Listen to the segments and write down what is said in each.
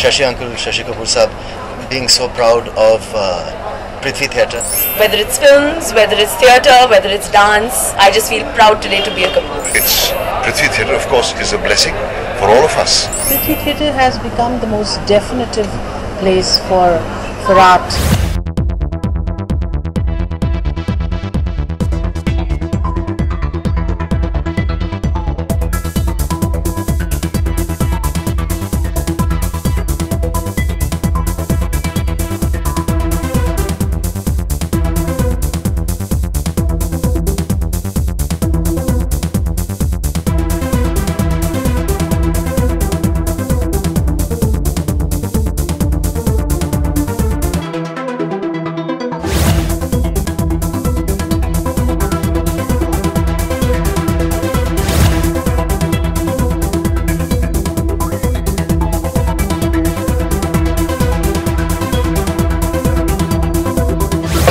Shashi Uncle, Shashi Kapoor Sahab, being so proud of Prithvi Theatre. Whether it's films, whether it's theatre, whether it's dance, I just feel proud today to be a Kapoor. It's Prithvi Theatre, of course, is a blessing for all of us. Prithvi Theatre has become the most definitive place for art.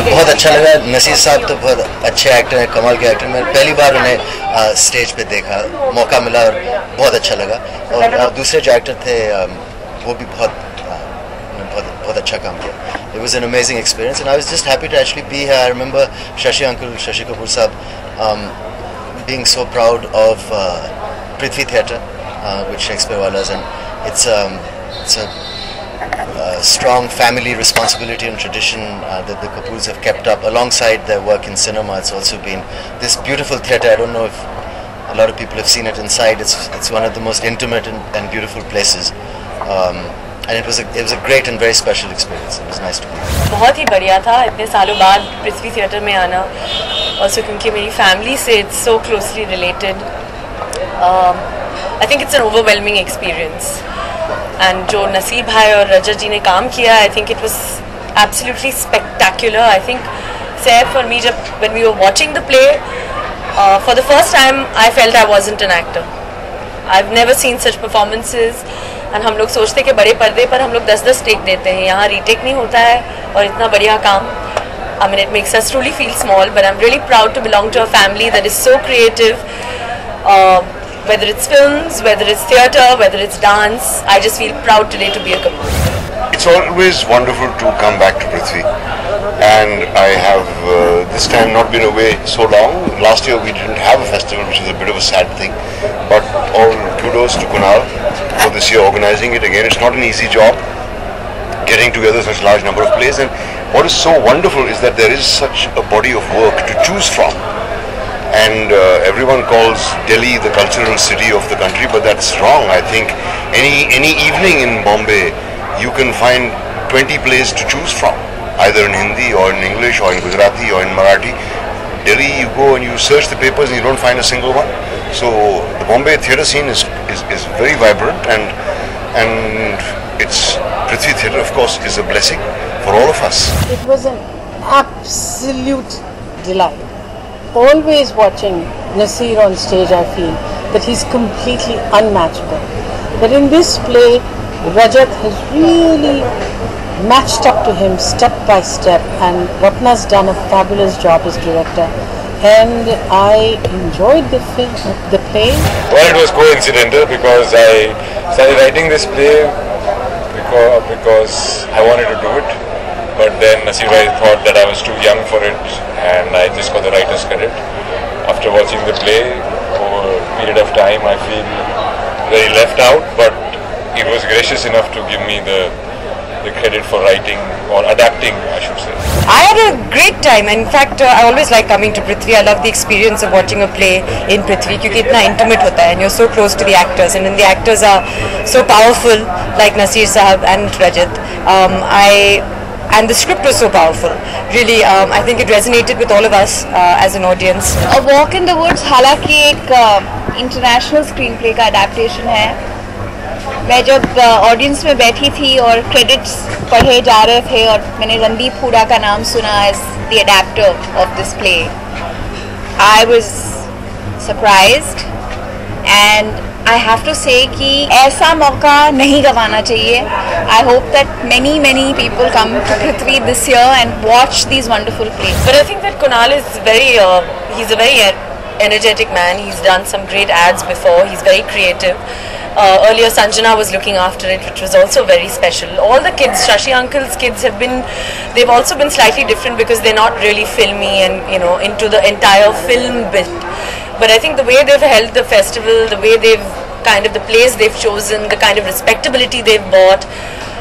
बहुत अच्छा लगा। नसीर साहब तो बहुत अच्छे actor हैं, कमाल के एक्टर। मैं पहली बार उन्हें स्टेज पे देखा, मौका मिला और बहुत अच्छा लगा। और दूसरे जो एक्टर थे वो भी बहुत अच्छा काम किया। It was an amazing experience and I was just happy to actually be here. I remember Shashi Uncle, Shashi Kapoor Sahab, being so proud of Prithvi Theatre with Shakespeare Walas, and it's a strong family responsibility and tradition that the Kapoors have kept up alongside their work in cinema. It's also been this beautiful theatre. I don't know if a lot of people have seen it inside. It's one of the most intimate and beautiful places, and it was a great and very special experience. It was nice to be here. बहुत ही बढ़िया था इतने सालों बाद पृथ्वी theatre में आना, also क्योंकि मेरी फैमिली से it's so closely related. I think it's an overwhelming experience. And जो नसीर भाई और रजत जी ने काम किया, I think it was absolutely spectacular. I think Saif और me, when we were watching the play, for the first time I felt I wasn't an actor. I've never seen such performances. And हम लोग सोचते कि बड़े पर्दे पर हम लोग 10-10 टेक देते हैं, यहाँ रीटेक नहीं होता है और इतना बढ़िया काम. I mean, it makes us truly feel small, but I'm really proud to belong to a family that is so creative. Whether it's films, whether it's theatre, whether it's dance, I just feel proud today to be a Kapoor. It's always wonderful to come back to Prithvi, and I have this time not been away so long. Last year we didn't have a festival, which is a bit of a sad thing, but all kudos to Kunal for this year organizing it again. It's not an easy job getting together such a large number of plays, and what is so wonderful is that there is such a body of work to choose from. And everyone calls Delhi the cultural city of the country, but that's wrong. I think any evening in Bombay, you can find 20 plays to choose from, either in Hindi or in English or in Gujarati or in Marathi. Delhi, you go and you search the papers and you don't find a single one. So the Bombay theatre scene is very vibrant, and it's Prithvi Theatre, of course, is a blessing for all of us. It was an absolute delight. Always watching Nasir on stage, I feel that he's completely unmatchable. But in this play, Rajat has really matched up to him step by step, and Ratna's done a fabulous job as director. And I enjoyed the play. Well, it was coincidental because I started writing this play because I wanted to do it. But then Nasir Bhai thought that I was too young for it, and I just got the writer's credit. After watching the play over a period of time, I feel very left out, but he was gracious enough to give me the credit for writing or adapting, I should say. I had a great time. In fact, I always like coming to Prithvi. I love the experience of watching a play in Prithvi because it's so intimate hota hai, and you're so close to the actors, and then the actors are so powerful, like Nasir Sahab and Rajat. And the script was so powerful. Really, I think it resonated with all of us as an audience. A Walk in the Woods हालांकि एक international screenplay का adaptation है. मैं जब audience में बैठी थी और credits पढ़े जा रहे थे और मैंने रणदीप हुडा का नाम सुना as the adapter of this play, I was surprised, and I have to say कि ऐसा मौका नहीं गंवाना चाहिए. I hope that many people come to Prithvi this year and watch these wonderful plays. But I think that Kunal is he's a very energetic man. He's done some great ads before. He's very creative. Earlier Sanjana was looking after it, which was also very special. All the kids, Shashi Uncle's kids they've also been slightly different because they're not really filmy and into the entire film bit. But I think the way they've held the festival, the way the place they've chosen, the kind of respectability they've brought,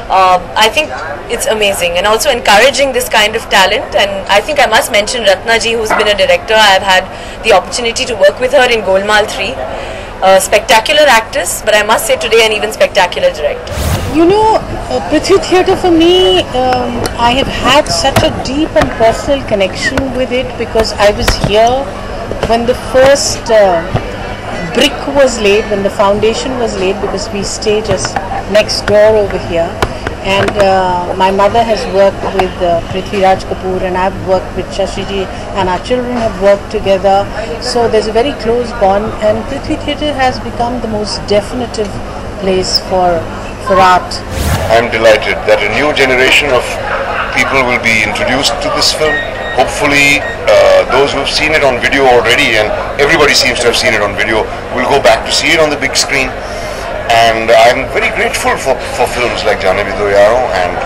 I think it's amazing, and also encouraging this kind of talent. And I think I must mention Ratna ji, who's been a director. I've had the opportunity to work with her in Golmaal 3. Spectacular actress, but I must say today an even spectacular director. Prithvi Theatre for me, I have had such a deep and personal connection with it because I was here when the first brick was laid, when the foundation was laid, because we stay just next door over here. And my mother has worked with Prithvi Raj Kapoor, and I've worked with Shashi ji, and our children have worked together. So there's a very close bond, and Prithvi Theatre has become the most definitive place for art. I'm delighted that a new generation of people will be introduced to this film. Hopefully those who have seen it on video already, and everybody seems to have seen it on video, will go back to see it on the big screen. And I'm very grateful for films like Jaane Bhi Do Yaaro and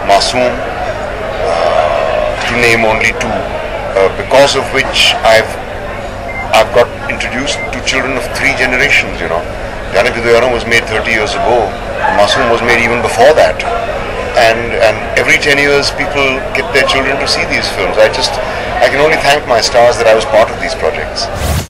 Masoom, to name only two, because of which I've got introduced to children of 3 generations. Jaane Bhi Do Yaaro was made 30 years ago. Masoom was made even before that. And every 10 years people get their children to see these films. I can only thank my stars that I was part of these projects.